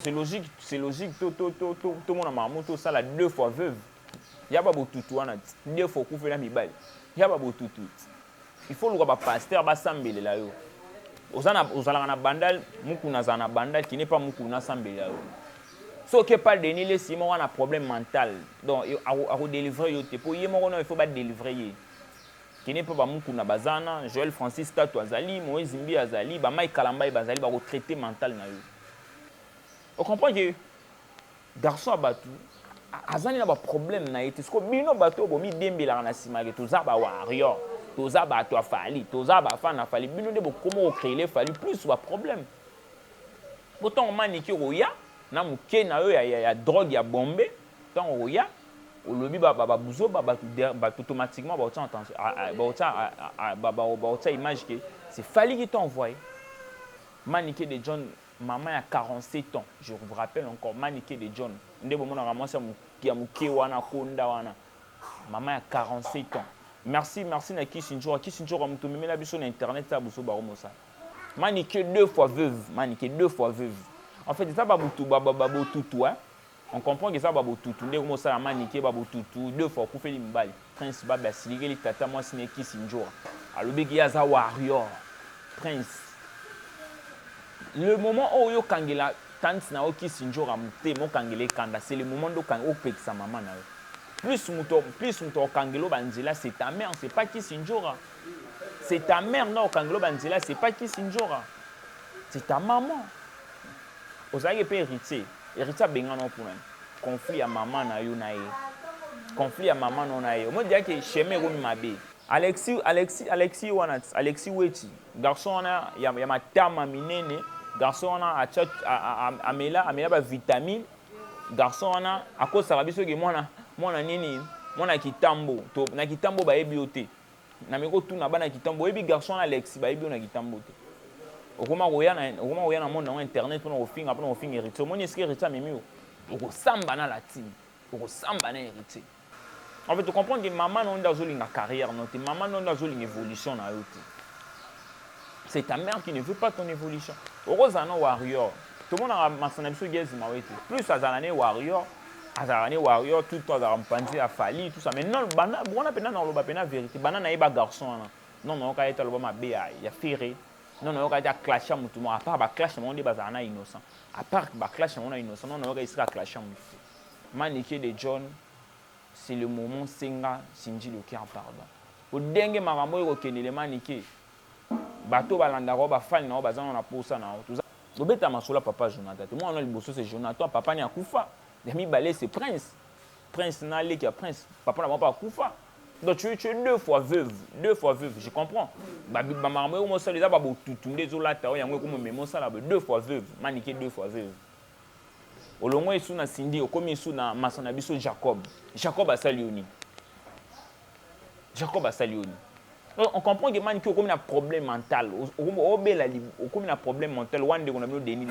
C'est logique, tout le monde a marmot, tout ça, là, 2 fois veuve. Il n'y a pas beaucoup de tout, 2 fois qu'on fait la mibale. Il n'y a pas beaucoup de tout. Il faut le pasteur, il là. Ozala bandal, mukuna zana bandal qui n'est pas mukuna sambela. So que pas de nile si on a un problème mental. Donc à délivrer yote pour yemo il faut pas délivrer. Qui n'est pas mukuna bazana, Joël Francis Tato azali, Moïse Zimbi azali, ba Mike Kalamba bazali ba traiter mental na yo. On comprend que garçon abatu azani na ba problème na été. Ce que bino bato bo mi dembela na simage to za ba warrior. Toza ba to fali, toza ba fa na fali. Bino de bo comment créer les fali plus ou problème. Pourtant maniki roya na muke na yo ya drogue ya bombe, tant roya au lobby ba buzo ba automatiquement ba autant ba image que c'est fali qui t'a envoyé. Maniqué de John, maman a 47 ans. Je vous rappelle encore Maniqué de John. Ndebo mona ramasa muke wana konda wana. Maman a 47 ans. Merci na Kisinjora. Kisinjora mutu memela biso na internet ça buso ba romosa. Maniqué 2 fois veuve, maniqué 2 fois veuve. En fait, ça babutu babo tutu hein. On comprend que ça babo tutu. Ndeko mosa maniqué babo tutu 2 fois ku feli mbali. Prince baba siligeli tata moi sine Kisinjora. Alobeki yaza warrior. Prince. Le moment où yo kangela tante na Kisinjora mute mo kangele kanda, c'est le moment do kang opek sa maman na yo. Plus muto kangelo banzela, c'est ta mère, c'est pas Kisinjora. C'est ta mère, non, kangelo banzela, c'est pas Kisinjora. C'est ta maman. Ozaki pe héritier. Héritier benga non pour conflit à maman na yo na ye. Conflit à maman non na ye. Moi dis que chemin romi mabe. Alexis wana, Alexis Weti. Garçon wana ya matama minene. Garçon wana amela ba vitamine. Garçon wana akosa biso ke mwana nini mwana kitambo to na kitambo ba yebi ote na meko tuna bana kitambo yebi garçon Alex ba yebi na kitambo te okoma roya na monde na internet pour ofinga héritier moni eske héritier memi oko samba na latine oko samba na héritier en fait tu comprends que maman non dans zolinga carrière non te maman non dans zolinga évolution na yo te c'est ta mère qui ne veut pas ton évolution orozana warrior tout le monde a masana biso gezi mawete plus azalane warrior tout le temps à à Fali tout ça mais non on a peine dans le vérité banana eba garçon non quand il a il y a ferré non quand il a clashé mutumo à part ba clash on dit bazana innocent à part ba clash on a innocent non quand il sera clashé Maniqué de John c'est le moment senga Sinji le cœur pardon au dengue marambo ko kenele Maniqué bateau balanda roba fan na bazana na posa na tout ça obeta masola papa Jonathan moi on a le bosso c'est Jonathan papa ni akufa Demi balé c'est Prince. Prince Nalé qui a Prince. Papa n'a pas Koufa. Donc tu es 2 fois veuve. 2 fois veuve, je comprends. Babi maman moi ça les a pas tout les autres là ta yango comme mais ça là 2 fois veuve. Maniqué 2 fois veuve. Olongo esu na Cindy okomi esu na masana biso Jacob. Jacob a salioni. On comprend que maniqué comme un problème mental. Comme un problème mental. Wande qu'on a mis Denis.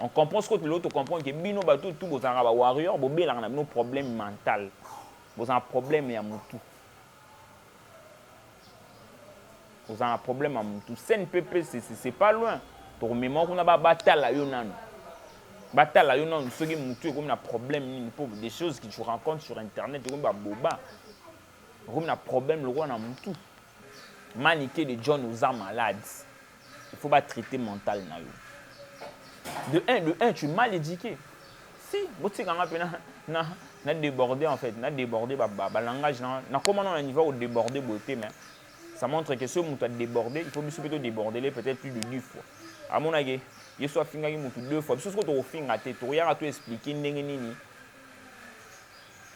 On comprend ce que l'autre comprend que bino bato tout vos arabes warrior bobé là on a nos problèmes mental. Vous avez un problème ya mutu. Vous avez un problème à mutu. CNPP c'est pas loin. Pour mémoire on a ba bataille là yo nanu. Bataille là yo nanu ce qui mutu comme un problème ni pauvre des choses que tu rencontres sur internet comme ba boba. Comme un problème le roi na mutu. Maniqué de John aux armes malades. Il faut pas traiter mental na yo. De un, tu es mal éduqué. Si, tu as débordé en fait, na débordé langage na comment on a niveau au débordé beauté mais ça montre que ce mot a débordé, il faut plutôt déborder peut-être plus de 10 fois. À mon avis, il soit finga mutu 2 fois. Parce que tu as finga te rien à tout expliquer nini.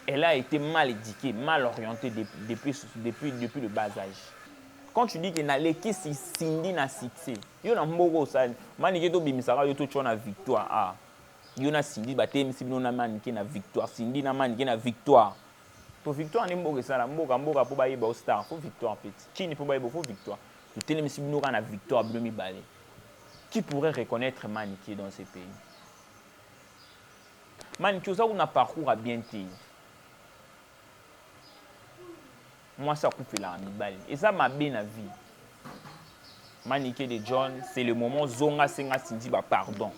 Elle a été mal éduquée, mal orientée depuis le bas âge. Quand tu dis que na leki si Cindy na succès, yo na mbogo ça, manike to bimisaka yo to chona victoire ah. Yo na Cindy batem si bino na manike na victoire, Cindy na manike na victoire. To victoire ni mbogo ça la mboga po ba yeba au star, faut victoire petit. Chini po ba yeba faut victoire. To tele si bino na victoire bino mi balé. Qui pourrait reconnaître manike dans ces pays? Manike ça on a parcours à bien tenir. Moi, ça coupe la amibale. Et ça m'a bien la vie. Maniqué de John, c'est le moment Zonga Senga Cindy, bah pardon.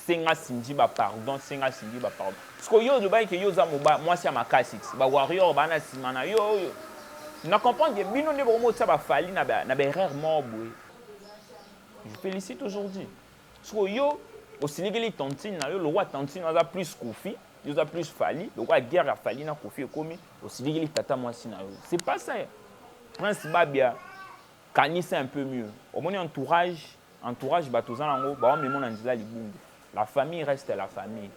senga sindi ba pardon senga sindi ba pardon parce que yo le ba ke yo za moba moi c'est ma classique ba warrior ba na simana yo na comprendre que bino ne vraiment ça ba fali na ba erreur mobwe je félicite aujourd'hui parce que yo osiligeli tontine na yo le roi tontine a plus Kofi yo a plus fali le roi guerre a fali na Kofi ekomi osiligeli tata moi si na yo c'est pas ça prince babia Kani c'est un peu mieux au moins entourage batozana ngo ba memo na nzila libungu la famille reste la famille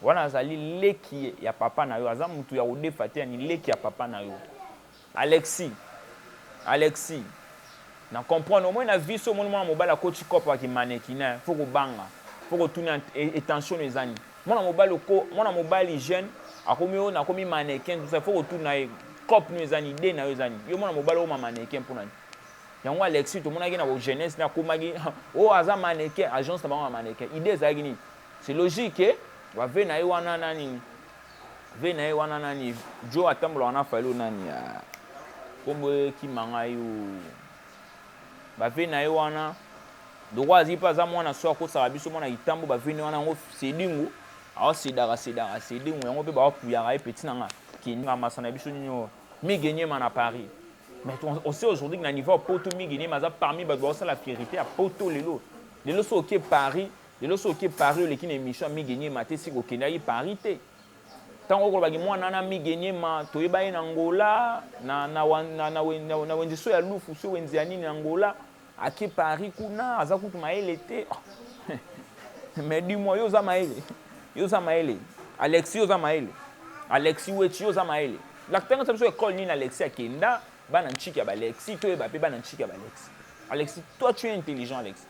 wana zali leki ya papa na yo aza mutu ya odefate ni leki ya papa na yo Alexis na comprendre au moins na vie so mon mobala ko chikopa ki manekina faut ko banga faut ko tourner attention les amis mona mobali jeune akomi o na komi mannequin tout ça faut ko tourner cop nous les idée na yo zani yo mona mobala o mannequin pour nani yango Alexis to mona ki na jeunesse na komagi o aza mannequin agence na bango mannequin idée za gini c'est logique va ve na yo wana nani jo atambola wana falo nani ya kombo ki manga yo ba ve na yo wana droit azi pa za mwana so akosala biso mwana itambo ba ve na wana ngo sedingo awa sedaka sedingo yango pe ba puyaka e petit nanga ki nga masana biso nyo mi gagner na Paris. Mais on sait aujourd'hui que dans le niveau Poto Migini, mais parmi la fierté à Poto Lelo. Lelo so ok Paris, le qui n'est mission Migini maté si au Kenya y parité. Tant que bagi moi nana Migini ma toyeba en Angola, na wenzi so ya lufu so wenzi ani Angola, aki Paris kuna azaku tumaele été. Mais dis-moi yo za maele. Alexis yo za maele. Alexis wechi yo za maele. La tanga ça école ni Alexis akenda. Bananchiki ya Alexis, toi et Bappé Bananchiki ya Alexis. Alexis, toi tu es intelligent, Alexis.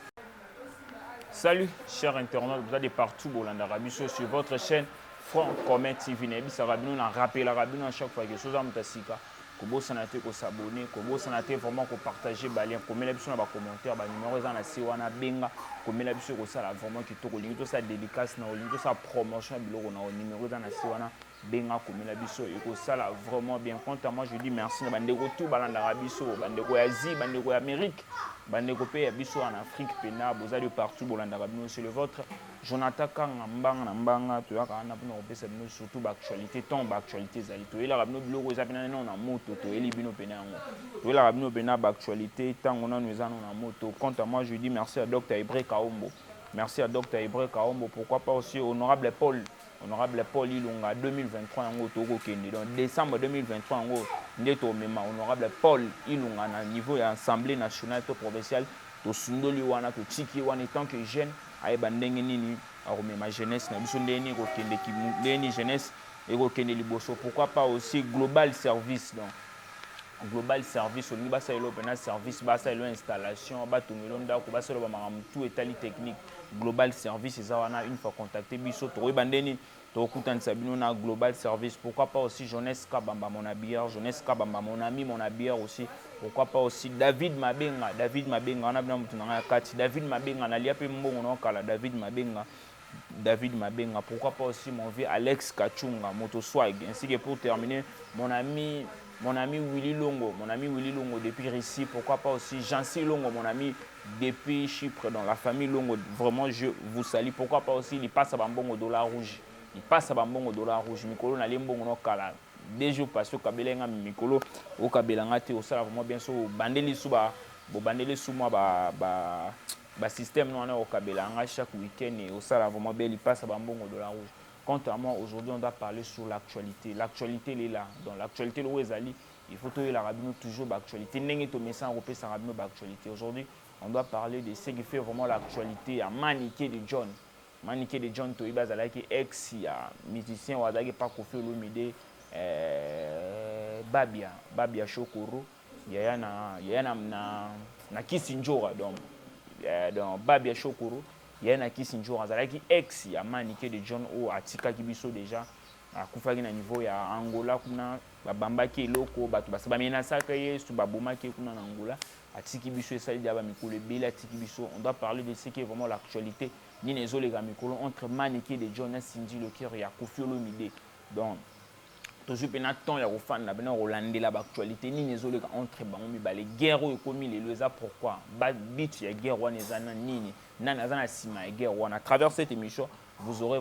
Salut, chers internautes, vous êtes de partout, Bolanda Arabie, sur votre chaîne Franc Commun TV. Ça va bien, on a rappelé la rabine à chaque fois que chose à Mutassika. Kobo sanate ko s'abonner, kobo sanate vraiment ko partager balien, ko mettre sur na commentaire, ba numéro za na siwana benga, ko mettre sur ko sala vraiment ki to ko lingi to sa dédicace na lingi to sa promotion biloko na numéro za na siwana benga ko mettre biso et ko sala vraiment bien. Quant à moi je dis merci na bandeko tout balanda rabiso, bandeko ya Asie, bandeko ya Amérique, bandeko pe ya biso en Afrique pena, boza de partout bolanda rabino c'est le vôtre. Jonathan Kanga mbanga na mbanga to yaka na pona opesa bino surtout ba actualité tombe actualité zali to ela rabino biloko eza pena na moto to eli bino pena yango to ela rabino pena ba actualité tango na nous na moto. Quant à moi je dis merci à Dr Ibré Kaombo, merci à Dr Ibré Kaombo, pourquoi pas aussi honorable Paul Ilunga 2023 yango to ko kende donc décembre 2023 yango ndeto mema honorable Paul Ilunga na niveau ya assemblée nationale to provinciale to sundoli wana to tiki wana tant que jeune ayeba ndenge nini aromema jeunesse na biso ndeni ko kende ki ndeni jeunesse et ko kende liboso. Pourquoi pas aussi global service donc global service au niveau ça pena service basa elo installation ba tumelo ndako basa lo ba makamu tout état technique global service eza wana une fois contacté biso to bandeni to kutanisa bino na global service. Pourquoi pas aussi jeunesse kabamba mon habilleur, jeunesse kabamba mon ami mon habilleur aussi. Pourquoi pas aussi David Mabenga on a bien mutu na kati David Mabenga na lia pe mbongo na kala David Mabenga. Pourquoi pas aussi mon vieux Alex Kachunga Moto Swag. Ainsi que pour terminer mon ami Willy Longo depuis Russie. Pourquoi pas aussi Jancy Longo, mon ami depuis Chypre, dans la famille Longo. Vraiment, je vous salue. Pourquoi pas aussi, il passe à Bambongo $. Mikolo na limbongo no kala. 2 jours passés au Kabelenga, Mikolo, au Kabelanga, au sala vraiment bien sûr. Bandeli Suba, bandeli Souma, système non au Kabelanga chaque week-end et au sala vraiment bien, il passe à Bambongo $. Quant à moi, aujourd'hui, on doit parler sur l'actualité. L'actualité, elle est là. Dans l'actualité, le Wezali, il faut que la rabino toujours l'actualité. N'est-ce pas message européen sans rabino l'actualité. Aujourd'hui, on doit parler de ce qui fait vraiment l'actualité. À Maniké de John, to ibazala qui ex ya musicien ou adagi pas Koffi Olomide, Babia Shokoro, yaya na Kisinjora donc Babia Shokoro. Il y a un qui s'injure azalaki ex ya Maniké de John o atika kibiso déjà akufaki na niveau ya Angola kuna babambaki eloko bato basaba menasaka yesu babomaki kuna na Angola atiki biso esali dia ba mikolo ebele atiki biso. On doit parler de ce qui est vraiment l'actualité ni nezo les mikolo entre Maniké de John et Cindy le cœur ya Koffi Olomide. Donc toujours pena temps ya kofanda bena rolandela ba actualité ni nezo les entre bango mibale guerre o ekomi lelo eza pourquoi ba bit ya guerre wana eza na nini nani aza na sima ya guerre wana. À travers cette émission vous aurez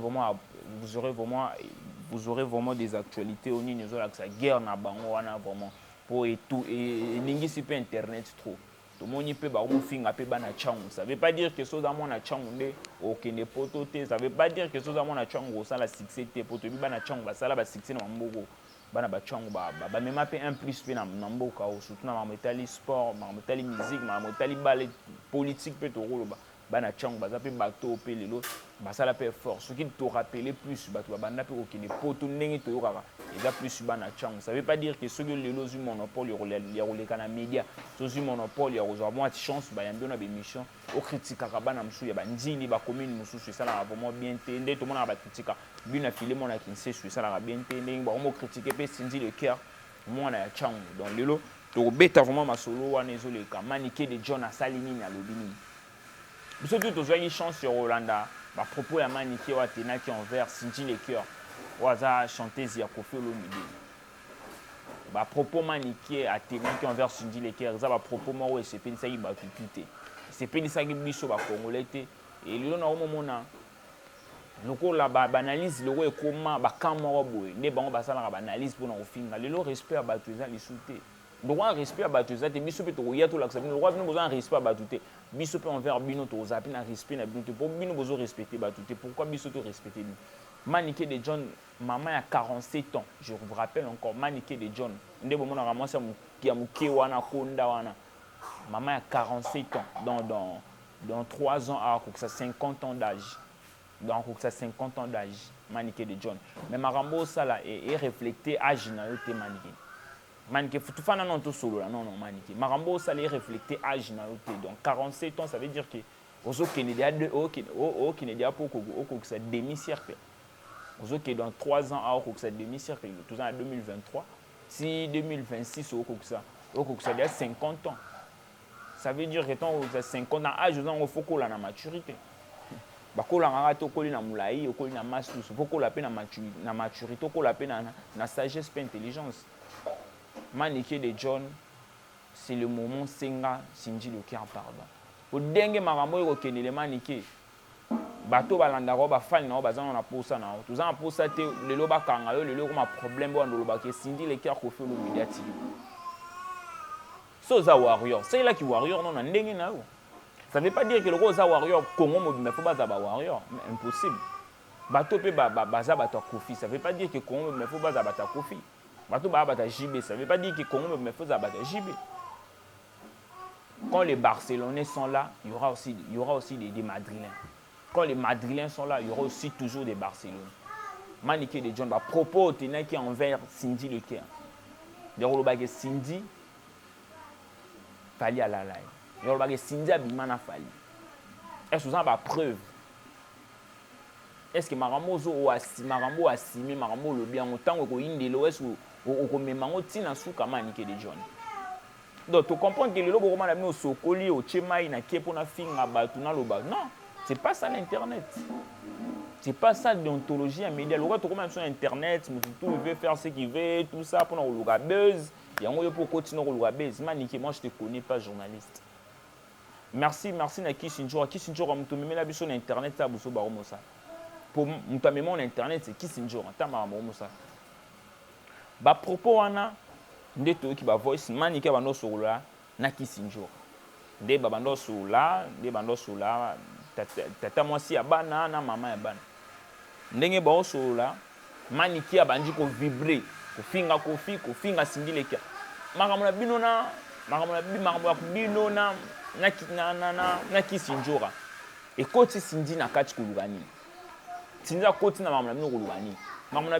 vraiment des actualités au niveau de la guerre na bango wana vraiment pour et tout et n'ingisi pas internet trop. Tout le monde peut ba finga pe bana changu. Ça veut pas dire que ceux dans mon changu nde okende poto te, ça veut pas dire que ceux dans mon changu ça la succès te poto bi bana changu ba ça la ba succès na mboko. Bana ba changu ba même pe un plus pe na mboka surtout na metali sport, na metali musique, na metali ballet politique pe to rolo ba. Bana changu baza pe bato pe lelo basala pe force ce qui te rappeler plus bato banda pe okende poto ndenge to yokaka eza plus bana changu. Ça veut pas dire que ceux qui lelo zu monopole ya roleka na média ceux zu monopole ya kozwa moi chance ba yambi na bémission o critique ka bana msu ya bandili ba commune mususu ça la vraiment bien te nde to mona ba critique bina filé mona kinse ça la bien te ndenge ba mo critiquer pe Cindy le cœur mona ya changu donc lelo to beta vraiment masolo wana ezoleka maniquer de John Asalini na lobini. Surtout, tu as une chance sur Rolanda. À propos de Maniké Watena qui envers Cindy le cœur. Ou à chanter Zia Kofi Olomide. À propos de Maniké Atena qui envers Cindy le cœur. À propos de moi, c'est pas ça qui va tout quitter. C'est pas ça qui biso ba Congolais. Et le na au moment loko la banalise le roi comment ba kamoro boy. Ne bango ba sala ba analyse pour na ofinga. Le respect ba tuza li souté. Droit respect à batuza te biso pe to ya to la que le roi bino besoin respect à batute biso pe envers bino to zapi na respect na bino pour bino besoin respecter batute pourquoi biso to respecter bino. Maniké de John maman a 47 ans je vous rappelle encore Maniké de John nde bomo na ramonsa ya muke wana konda wana maman a 47 ans dans 3 ans à ça 50 ans d'âge donc ça 50 ans d'âge Maniké de John mais marambo ça là et refléter âge na yo te Maniké Maniké, tout faire non tout solo là non Maniké. Marambo ça les refléter âge na yote donc 47 ans ça veut dire que ozo Kennedy Kennedy pour que ça demi-siècle. Ozo que dans 3 ans à que ça demi-siècle tout en 2023 si 2026 au que ça il y a 50 ans. Ça veut dire que tant que 50 ans âge on faut qu'on la na maturité. Ba ko la ngaka to ko li na mulai ko li na masu faut qu'on la pe na maturité ko la pe na sagesse pe intelligence. Maniké de John, c'est le moment Senga Cindy le cœur pardon. Au dengue marambo yo kenele Maniké. Bato balanda ko ba fan na bazana na posa na. Tous en posa te le loba kanga yo le lo ma problème bo ndo loba ke Cindy le cœur ko fait le médiatique. So za warrior, c'est là qui warrior non na ndenge na yo. Ça veut pas dire que le rosa warrior Congo mo mais faut ba za ba warrior, impossible. Bato pe baza bato Kofi, ça veut pas dire que Congo mais faut ba za bato Kofi. Bato ba bata JB, ça veut pas dire que Congo me fait bata JB. Quand les Barcelonais sont là, il y aura aussi des Madrilènes. Quand les Madrilènes sont là, il y aura aussi toujours des Barcelonais. Maniké de John, propos tenait qui envers Cindy le cœur. De Cindy fallait à la live. De Cindy abimana fallait. Est-ce que vous avez preuve? Est-ce que Marambo a simé Marambo le bien autant que Indelo est au mémango tina souka Maniké de John. Donc tu comprends que le logo roman a mis au sokoli au chemai na kepo na finga batu na loba. Non, c'est pas ça l'internet. C'est pas ça l'ontologie à média. Le roi tu commences sur internet, tout veut faire ce qu'il veut, tout ça pour nous le buzz. Et on pour continuer le buzz. Maniké, moi je te connais pas journaliste. Merci na Kissinger. Kissinger on te met la biso sur internet ça buso baromo ça. Pour mutamema en internet c'est Kissinger tama maromo ça. Ba propos wana ndeto ki ba voice Maniké ba no solo na Kissinger. Nde ba bando solo tata mwasi ya bana na mama ya bana. Ndenge ba solo Maniké abandi ko vibrer, ko finga Cindy le cœur. Makamona bino na Kissinger. Et koti Cindy na kati kulugani. Cindy koti na mamona bino kulugani. Mamona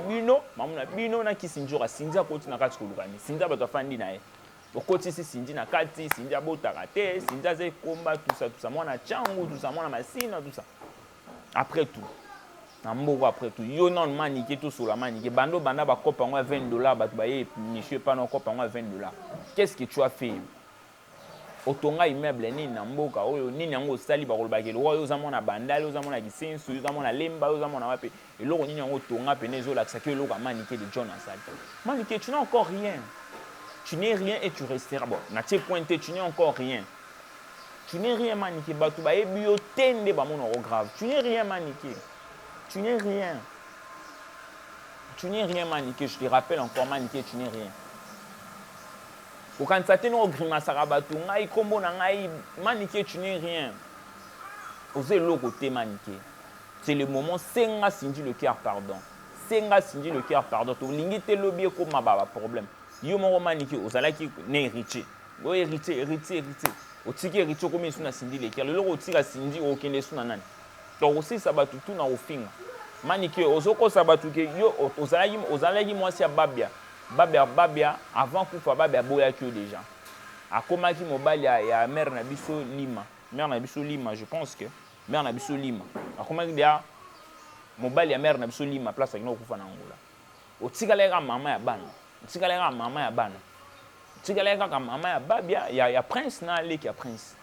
bino na Kissinger Cindy koti na kati kulugani. Cindy ba to fandi na ye. Okoti si Cindy na kati, Cindy abotaka te, Cindy aze komba tout ça mwana changu, tout ça mwana masina tout ça. Après tout. Après tout, yo non Maniké tout sur la Maniké. Banda ba kopa ngwa $20, ba baye monsieur pas non kopa ngwa $20. Qu'est-ce que tu as fait? Otonga immeuble ni na mboka oyo nini yango sali ba kolobaki lo oyo zamona bandali oyo zamona kisensu oyo zamona lemba oyo zamona wapi eloko nini yango tonga pene zo lakisa ke eloko Maniké de John asali. Maniké, tu n'as encore rien. Tu n'es rien et tu resteras bon. Na tie pointé, tu n'es encore rien. Tu n'es rien Maniké, batu ba ebio tende ba mono grave. Tu n'es rien Maniké. Tu n'es rien. Tu n'es rien, Maniké. Je te rappelle encore, Maniké, tu n'es rien. Quand tu as grimace à rabatou, Maniké, tu n'es rien. Osez le côté, Maniké. C'est le moment, Senga Sindi le cœur, pardon. Senga Sindi le cœur, pardon. Tu l'ingite lobby comme ma problème. Yo mon Maniké, Ozalaki n'est héritier. Oui, héritier. Au tiki héritier comme ils sont à Sindi le cœur. Le lot au tiki à Sindi, aucun des sous nanan. Donc aussi, ça va tout dans au fin. Maniké, Ozoko Sabatuke, yo, Ozalaki moi c'est Babia. Babia, avant Koufa Babia Boyakio déjà. A Komaki Mobile, il y a Mère Nabiso Lima. Mère Nabiso Lima, je pense que. Mère Nabiso Lima. A Komaki il y a Mobile, il y a Mère Nabiso Lima, place avec nous Koufa Nangola. Au Tigalera Maman ya Bana. Tigalera Maman ya Bana. Tigalera Maman ya Babia, il y a Prince Nalé qui a Prince.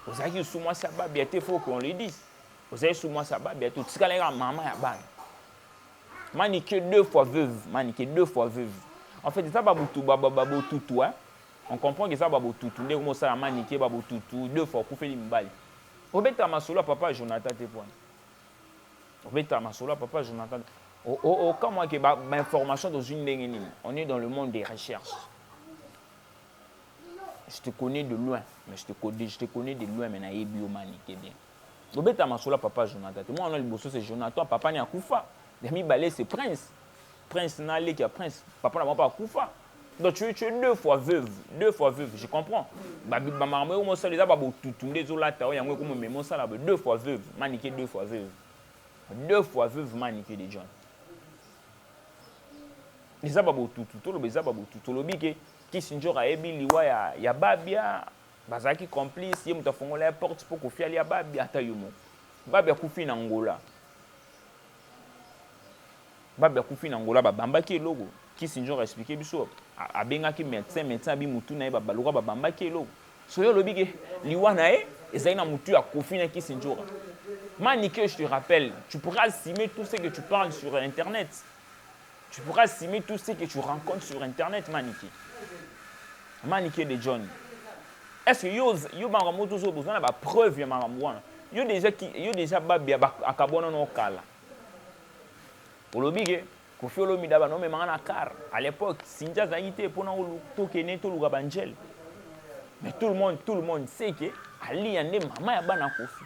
Ozalaki sous moi c'est Babia, il faut qu'on le dise. Vous avez sous moi ça va bientôt. Tu sais maman ya ban. Maniké 2 fois veuve, Maniké 2 fois veuve. En fait, ça va tout hein. On comprend que ça va tout. Dès que ça Maniké va tout 2 fois coup fait limbali. Obeta masolo papa Jonathan te point. Obeta masolo papa Jonathan. Quand moi que information dans une ligne, on est dans le monde des recherches. Je te connais de loin, mais je te connais de loin mais na bio Maniké bien. Obeta masola papa Jonathan. Moi on a le bosso c'est Jonathan, papa ni akufa. Demi balé c'est Prince. Prince Nalé qui a Prince. Papa n'a pas akufa. Donc tu es 2 fois veuve, je comprends. Babi maman moi ça les a pas tout les olata o yango comme même ça là 2 fois veuve, Maniké 2 fois veuve. 2 fois veuve Maniké de John. Les a pas tout le beza pas tout le biké qui sinjora ebi liwa ya babia. Bazaki complice, yé mutafongo la porte pour kofi ali babi atayumo. Babi akufi na Angola. Babi akufi na Angola babambaki logo. Qui sinjo expliquer biso abengaki médecin bi mutu na ba baluka babambaki logo. So yo lobike liwa na e ezali na mutu akofi na ki sinjo. Maniké, je te rappelle, tu pourras assumer tout ce que tu parles sur internet. Tu pourras assumer tout ce que tu rencontres sur internet, Maniké. Maniké de John. Est-ce que yo bangamu tous besoin de preuve ya makamwana yo déjà babia akabona no kala olobike kofi olomi daba no memanga na car à l'époque sinja zaite pona to kene to luga banjel mais tout le monde sait que ali ande mama ya bana kofi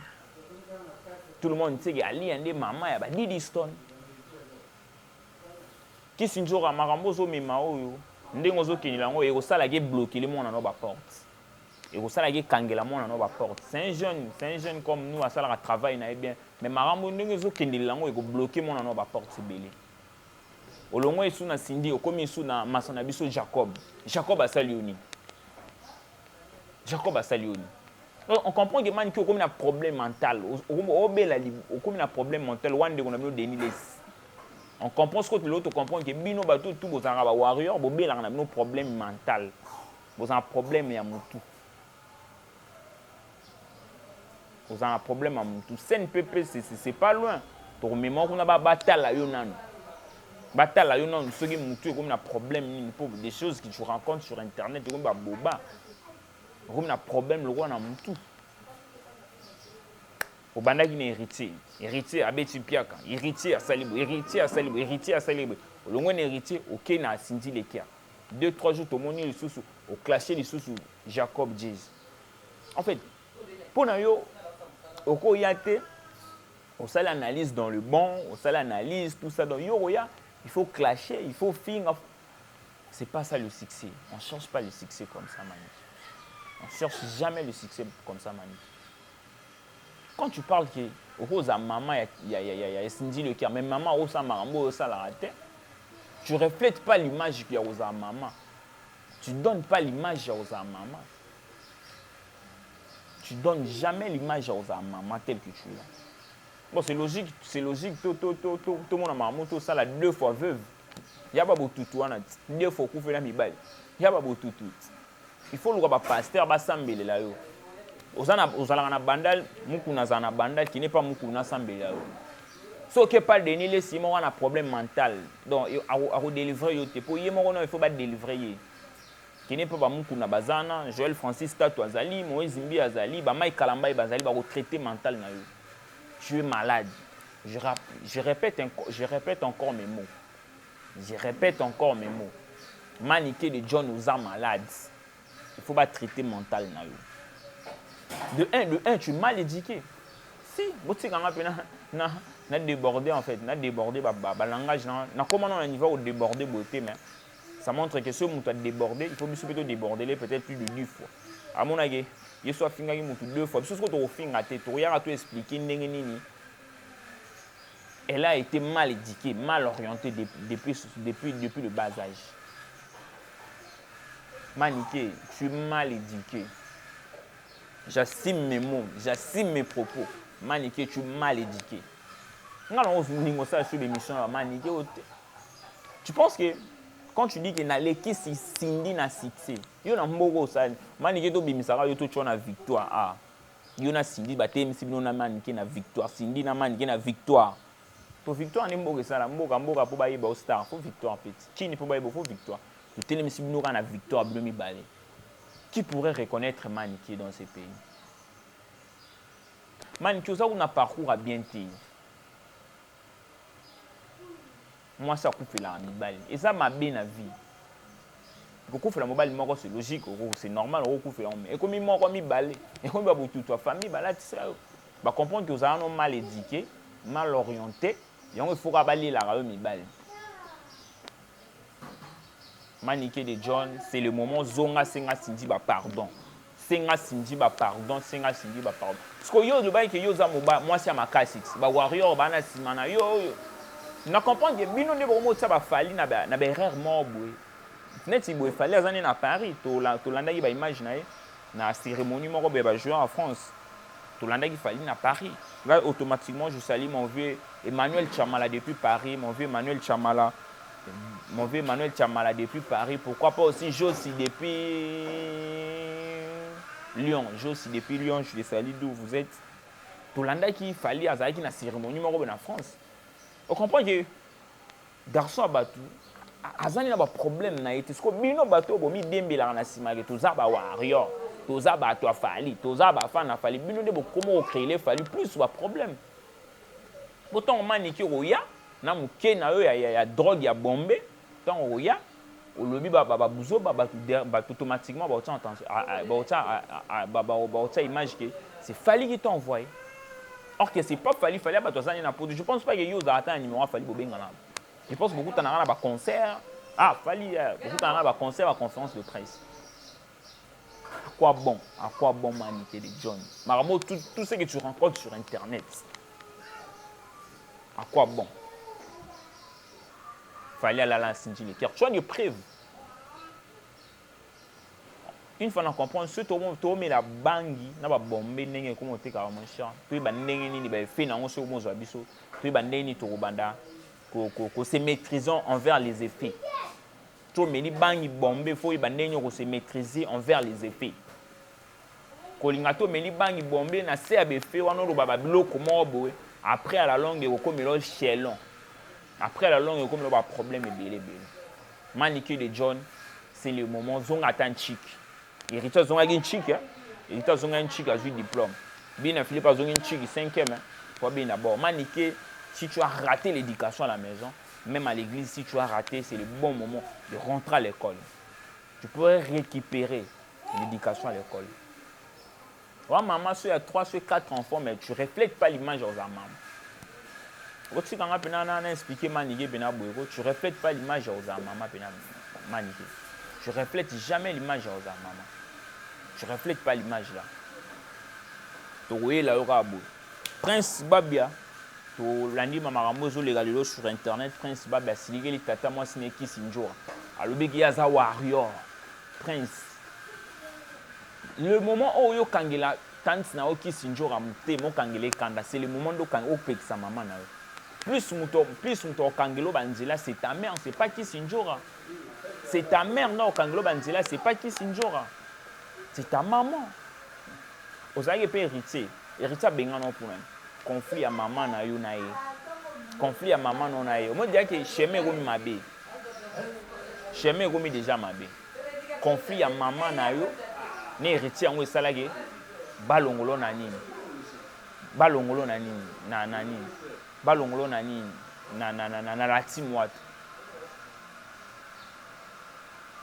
tout le monde sait que ali ande mama ya ba Didi Stone ki sinjora makambo zo mema oyo ndengo zo kenila ngo eko sala ke bloquer le monde na ba porte. Et vous savez que Kangela mon na ba porte. C'est un jeune comme nous à ça la travail na bien. Mais marambo ndenge zo kendeli lango eko bloquer mon na ba porte c'est belé. Olongo esu na Cindy okomi esu na masana biso Jacob. Jacob a salioni. On comprend que man qui okomi na problème mental. Obela okomi na problème mental wande ko na bino Deniles. On comprend ce que l'autre comprend que bino bato tout bozanga ba warrior bo bela na bino problème mental. Bozanga problème ya mutu. Vous avez un problème à Moutou. CNPP, c'est pas loin. Pour mémoire, on a pas bataille à Yonan. Bataille à Yonan, ceux qui Moutou, comme un problème, des choses que tu rencontres sur internet, comme un boba. Comme un problème, le roi à Moutou. Au banda qui est héritier à Betipiaka, héritier à Salibou. Le moins héritier, ok, na Cindy Lekia. 2-3 jours, tout le monde est sous, au clashé les sous Jacob Jazz. En fait, pour nous, au yate, on fait l'analyse dans le bon, on fait l'analyse, tout ça dans Yoroya, il faut clasher, il faut finir. C'est pas ça le succès. On ne cherche pas le succès comme ça, Mani. On ne cherche jamais le succès comme ça, Mani. Quand tu parles que Rose à maman, il y a Cindy le cœur, mais maman, Rose à maman, ça la raté. Tu ne reflètes pas l'image qu'il y a Rose à maman. Tu ne donnes pas l'image à Rose à maman. Tu ne donnes jamais l'image aux maman telle que tu es. Bon, c'est logique, tout le monde a maman, tout ça, là, 2 fois veuve. Il n'y a pas beaucoup de tout, 2 fois qu'on fait la mibale. Il n'y a pas beaucoup de tout. Il faut le pasteur, il là. Aux alana bandal, mukuna zana bandal qui n'est pas mukuna sambele là. Ce qui pas de nile, si on a un problème mental. Donc, à délivrer, il faut pas délivrer. Qui n'est pas Mukuna Bazana, Joël Francis Tato Azali, Moïse Zimbi Azali, Mike Kalamba Bazali, va traiter mental na yo. Tu es malade. Je répète encore mes mots. Je répète encore mes mots. Maniqué de John nous a malades. Il ne faut pas traiter mental. De un, tu es mal éduqué. Si, tu as débordé en fait. On a débordé le langage. Comment on a niveau où déborder beauté, mais ça montre que ceux qui ont débordé, il faut plutôt déborder peut-être plus de 2 fois. À mon avis, il faut faire 2 fois. Parce que tu as fait, tu as tout expliqué. Elle a été mal éduquée, mal orientée depuis le bas âge. Maniqué, tu es mal éduqué. J'assume mes mots, j'assume mes propos. Maniqué, tu es mal éduqué. Tu penses que quand tu dis que Naleki Sindi na succès, il y a un mot ça. Maniqué, tu as une victoire. Ah, il y a Sindi, tu as maniqué na victoire. Sindi na maniqué na victoire. Pour victoire, il y a un star. Pour victoire, qui ne peut pas pour victoire. Tu as une victoire. Qui pourrait reconnaître Maniqué dans ce pays? Maniqué, ça a un parcours à bien dire. Moi, ça coupe la mobile. Et ça m'a bien la vie. Beaucoup fait la mobile, c'est logique, c'est normal, et comme il m'a mis balé, et comme il y a toute ta famille, bah comprendre que vous avez un mal éduqué, mal orienté, et il faut raballer la rue mobile. Maniqué de John, c'est le moment Zonga Senga Sindi ba pardon. Senga Sindi ba pardon, Senga Sindi ba pardon. Parce que yo, le bail que yo za moba, moi c'est ma K6. Ba warrior ba na simana yo. Na comprendre que bino ne bomo ça ba fali na ba erreur mort boy. Net il boy fali azani na Paris, to landa yi ba image na na cérémonie moko ba jouer en France. To landa qui fali na Paris. Là automatiquement je salue mon vieux Emmanuel Chamala depuis Paris, mon vieux Emmanuel Chamala. Mon vieux Emmanuel Chamala depuis Paris. Pourquoi pas aussi Josie depuis Lyon. Josie depuis Lyon, je les salue d'où vous êtes. Tout le monde qui fallait à la cérémonie en France. Vous comprenez que garçon a battu. Azani n'a pas problème na été. Ce que bino bateau bomi dembe la na simage to za ba warrior. To za ba to fali, to za ba fa na fali. Bino de comment créer les fali plus ou problème. Pourtant Maniqué roya. Na muke na yo ya drogue ya bombe tant oya o lobi ba buzo ba automatiquement ba ta image que c'est Fali qui t'a envoyé. Or que c'est pas Fali ba to ça na pour je pense pas que yo za atteint numéro Fali bobenga na. Je pense beaucoup t'en a ba concert. Ah Fali beaucoup t'en a ba concert, ba conférence de presse. À quoi bon Maniqué de John? Maramo tout ce que tu rencontres sur internet. À quoi bon? Fallait aller à la Sindi le cœur. Tu as une preuve. Une fois on comprend ce to met la bangi na ba bombe ndenge ko monter carrément cher. Puis ba ndenge ni ba fait na on so mo zo biso. Puis ba ndenge ni to banda ko se maîtrisant envers les effets. To meni bangi bombe faut ba ndenge ko se maîtriser envers les effets. Ko linga to meni bangi bombe na se abe fait wana lo ba biloko mo boé. Après à la longue ko comme le chelon. Après la longue, comme le problème est bien. Maniqué de John, c'est le moment Zonga tan chic. Héritier Zonga une chic, héritier Zonga une chic a eu diplôme. Bien Philippe a Zonga une chic 5e, faut bien d'abord. Maniqué, si tu as raté l'éducation à la maison, même à l'église, si tu as raté, c'est le bon moment de rentrer à l'école. Tu pourrais récupérer l'éducation à l'école. Ouais, maman, il y a 3, 4 enfants, mais tu ne reflètes pas l'image aux maman. Tu ne reflètes pas l'image aux maman. Tu ne reflètes jamais l'image aux maman. Tu ne reflètes pas l'image là. Tu vois là, Prince Babia, tu l'as maman sur internet. Prince Babia, si les tata moi c'est qui sinjoa. Alors bigi yaza warrior. Prince. Le moment où yo kangela tante na oki sinjoa mute mo kangele kanda, c'est le moment où kan opek sa maman na. Plus mon kangelo banzela, c'est ta mère, c'est pas qui Sinjora. C'est ta mère, non, kangelo banzela, c'est pas qui Sinjora. C'est ta maman. Vous avez pas hérité. Hérité benga non pour même. Conflit à maman na yo na ye. Conflit à maman non na ye. Moi dire que chemin romi mabe. Chemin romi déjà mabe. Conflit à maman na yo. Ne hérité en salage. Balongolo na nini. Balongolo na nini. Na nini. balongolo na nini na la team watu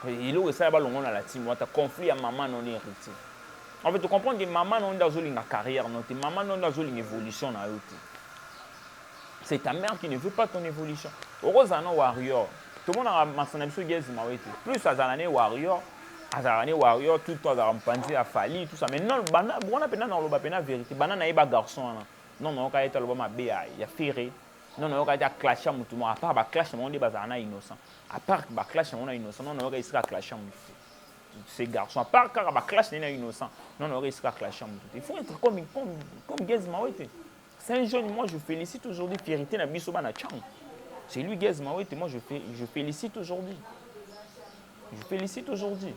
eloko esala balongolo na la team watu conflit ya maman non héritier. En fait, tu comprends que maman non azolinga carrière non te, maman non azolinga évolution na yo te. C'est ta mère qui ne veut pas ton évolution. Heureusement warrior. Tout le monde a masana biso gezima wete. Plus azalane warrior, tout le temps azala mpanzi a fali tout ça. Mais non bana bona pena na loba pena vérité. Bana na yeba garçon na. Non non ka eta loba mabe ya ferré. Non non ka eta clash mutu mo à part ba clash mo ndi bazana innocent. À part ba clash mo na innocent, non non ka isika clash mutu. Ces garçons, à part car la classe n'est pas innocent, non, on risque à clasher. Il faut être comme Gezma. C'est un jeune, moi je félicite aujourd'hui Fierité na biso bana chang. C'est lui Gezma, moi je félicite aujourd'hui. Je félicite aujourd'hui.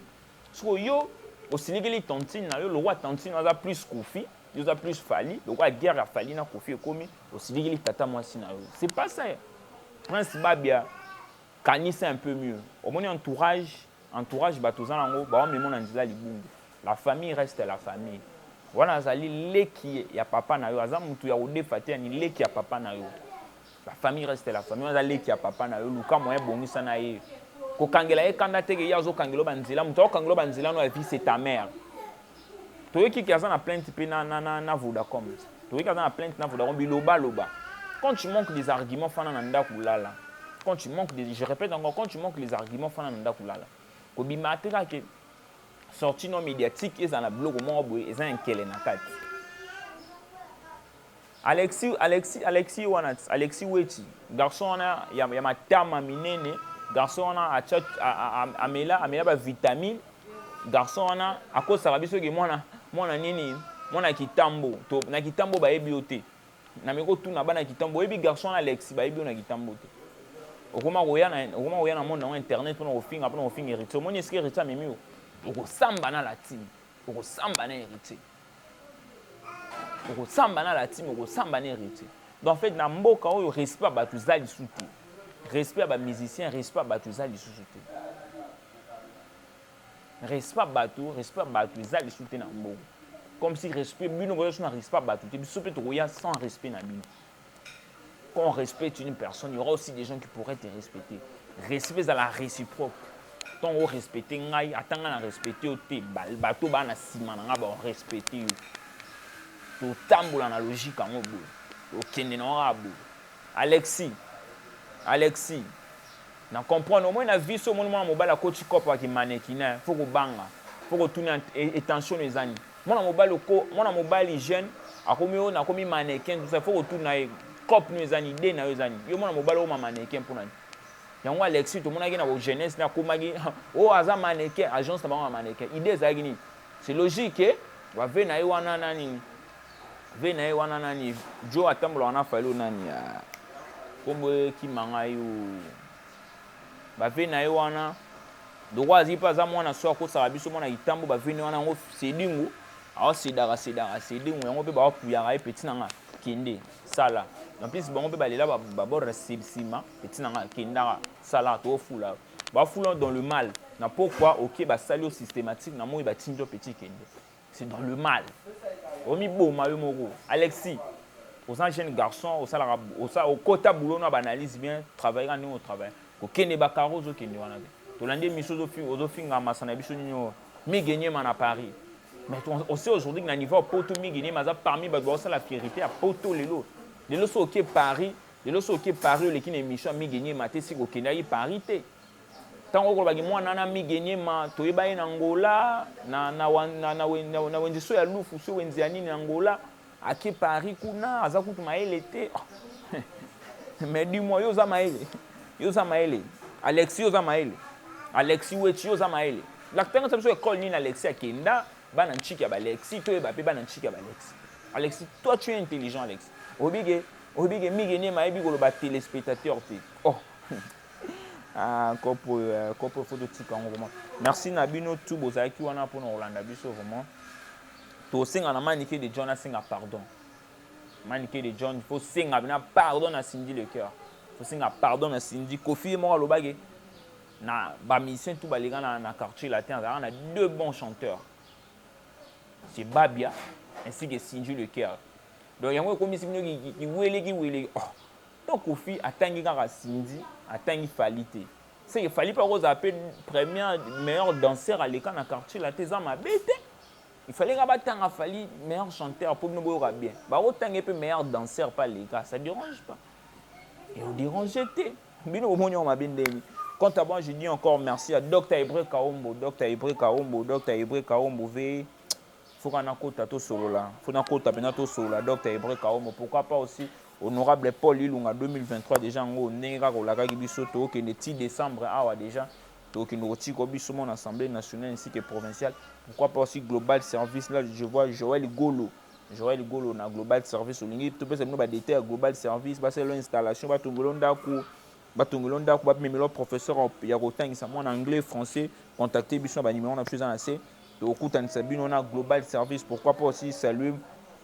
Parce que yo, au Sénégal, le roi Tantine a plus Kofi, il a plus Fali, le roi guerre a Fali na Kofi et Komi, au Sénégal, tata moi si na yo. C'est pas ça. Prince Babia, Kani c'est un peu mieux. Au moins entourage batozanango ba on memo na nzila libungu. La famille reste la famille. Wana zali leki ya papa na yo aza mutu ya odefate ni leki ya papa na yo. La famille reste la famille. Wana leki ya papa na yo luka moyen bongisa na ye. Ko kangela e kanda teke ya zo kangelo banzila mutu o kangelo banzila no vie c'est ta mère. Toyoki ki aza na plainte pe na Vodacom. Toyoki aza na plainte na Vodacom loba. Quand tu manques des arguments fana na ndaku lala. Quand tu manques je répète encore, quand tu manques les arguments fana na ndaku lala. Kobima teka ke sorti non médiatique et dans la blog mo boy et un kele na kati. Alexis Weti garçon na ya matama minene garçon na amela ba vitamine garçon na akosa biso ke mwana nini mwana kitambo to na kitambo ba ebiote na meko tuna bana kitambo ebi garçon na Alexis ba ebio na kitambo te. Okoma oya na monde na internet pour nous finir héritier. Mon est-ce que héritier memi oko samba na la team. Oko samba na héritier. Oko samba na la team, oko samba na héritier. Donc en fait na mboka oyo respect ba tu zali souté. Respect ba musicien, respect ba tu zali souté. Respect ba tu zali souté na mboka. Comme si respect bino boyo na respect ba tu te biso pe to ya sans respect na bino. Quand on respecte une personne, il y aura aussi des gens qui pourraient te respecter. Respect à la réciproque. Tant on respecte, attends à respecter, bateau ba na sima na ba respecter. To tambola na logique en obo. O kende na abo. Alexis. Na comprendre au moins na vie so mon mobile a coach cop ki mannequin, faut ko banga. Faut ko tourner attention les amis. Mon mobile jeune, a komi mannequin, tout ça faut ko tourner cop nous ezani idée na ezani yo mona mobala o mannequin pour nani yango Alexis to mona ki na bo jeunesse na komaki o aza mannequin agence na ba mannequin idée ezaki ni c'est logique va ve na wana nani jo atambola wana falo nani ya kombo ki manga yo ba ve na wana do wazi pa za mwana so ko sa biso mona itambo ba ve na wana ngo sedingo a sedara sedingo yango pe ba puyanga e petit nanga kende sala en plus bon peut baler là babo recibsima petit nanga kenda sala to fula ba fula dans le mal na pourquoi OK ba salio systématique na mo ba tindo petit kende c'est dans le mal omi boma yo moko Alexis aux jeunes garçons au kota boulot na analyse bien travailler en au travail ko kende ba karozo kende wana to lande miso zo finga masana biso nyo mi gagner man à Paris. Mais on sait aujourd'hui que le niveau Poto Migini, parmi la fierté à Poto Lelo. Les lots OK Paris, les qui émission Migini, Maté, si au Kenya, Paris. Tant que moi, nana Migini, ma, Toeba en Angola, na Wendiso ya Lufu, so Wendiani en Angola, à qui Paris, Kuna, Azakout Maël était. Mais dis-moi, Yosa Maël, Alexis Yosa Maël, Alexis Wechi Yosa Maël. L'acteur de l'école ni Alexis Akenda. Bananchiki ya Alexis, toi Mbappé bananchiki ya Alexis. Alexis, toi tu es intelligent Alexis. Obige migene ma ebi goloba téléspectateur te. Oh. Ah kopo photo tika vraiment. Merci Nabino tout bozaki wana pour Orlando biso vraiment. To singa na manique de John singa pardon. Manique de John, il faut singa na pardon à Cindy le cœur. Il faut singa pardon à Cindy Kofi mo lobage. Na ba mission tout balega na quartier latin, on a deux bons chanteurs. C'est Babia ainsi que Sinju le cœur. Donc il y a un comme si qui wele. Oh, donc Kofi atangi kaka Cindy atangi Falite c'est qu'il fallait pas qu'on appelle première meilleur danseur à l'école dans quartier la tes ma bête il fallait que Fali meilleur chanteur pour nous voir bien bah autant que meilleur danseur pas les gars ça dérange pas et on dérange t'es bino monyo ma bien demi quant à moi je dis encore merci à Dr Ibré Kaombo Dr Ibré Kaombo v faut qu'on a côté to solo là faut qu'on a côté to solo là Dr Ibré Kaombo pourquoi pas aussi honorable Paul Ilunga 2023 déjà ngo nenga ko la ka biso to que le 10 décembre awa déjà donc nous retirons biso mon assemblée nationale ainsi que provinciale pourquoi pas aussi global service là je vois Joël Golo na global service olingi to pesa no ba détail global service ba c'est l'installation ba tungolonda ku ba memelo professeur ya kotangisa mon anglais français contacter biso ba numéro na plus en assez to kutanisa bino na global service pourquoi pas aussi saluer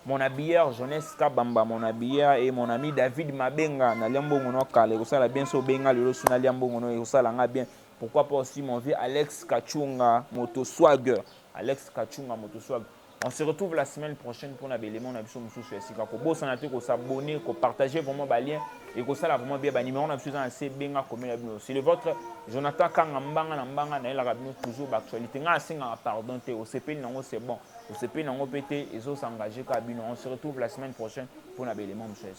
mon habilleur jeunesse Kabamba mon habilleur et mon ami David Mabenga na liambongo no kale ko sala bien so benga lelo suna liambongo no ko sala nga bien pourquoi pas aussi mon vieux Alex Kachunga Moto Swagger on se retrouve la semaine prochaine pour un élément on a besoin de sous Sika ko bossa na te ko s'abonner ko partager vraiment ba lien et ko sala vraiment bien ba numéro on a besoin de benga comme la bino c'est le votre Jonathan Kangambanga na mbanga na la rabino toujours ba actualité nga singa pardon te au CP nango c'est bon au CP nango pété et zo s'engager ka bino on se retrouve la semaine prochaine pour un élément monsieur.